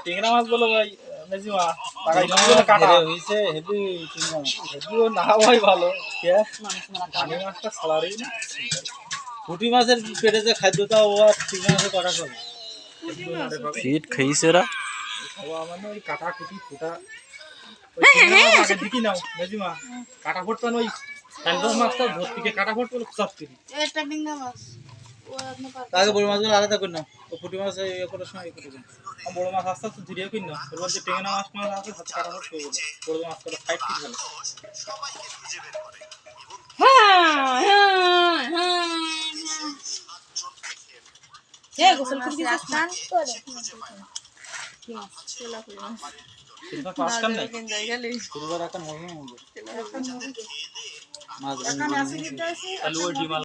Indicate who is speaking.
Speaker 1: টিংরা মাছ বলো ভাই মেজি মাছ কাটা হইছে হেভি টিংরা মাছ হেভিও না ভাই ভালো আমি মাছটা সালারি না পুঁটি মাছের পেটে যে খাদ্যটা ও আর টিংরা মাছের কটা করে ফিট খাইছে রা খাওয়া মানে ওই কাটা কুটি ফুটা ওই টিংরা মাছ আগে দিকি নাও মেজি মা কাটা ফুটতো ওই একদম মাছটা ভর্তিকে কাটা ফুট বলে সব কিনি
Speaker 2: এটা টিংরা মাছ
Speaker 1: আগে বড় মাছগুলো আলাদা করে নাও ও পুঁটি মাছ এই করার সময় করে দিন বড় মাছ আস্তে আস্তে ধীরে কিন না এর মধ্যে টেংরা মাছ মাছ আছে হাতে কাটা ফুট করে বড় মাছ করে ফাইট কি ভালো
Speaker 2: এ গোসল করে দিছিস স্নান করে কি মাছ চলা করে মাছ
Speaker 1: এটা পাস কাম নাই পুরো রাখান হবে মাছ আলু ডিম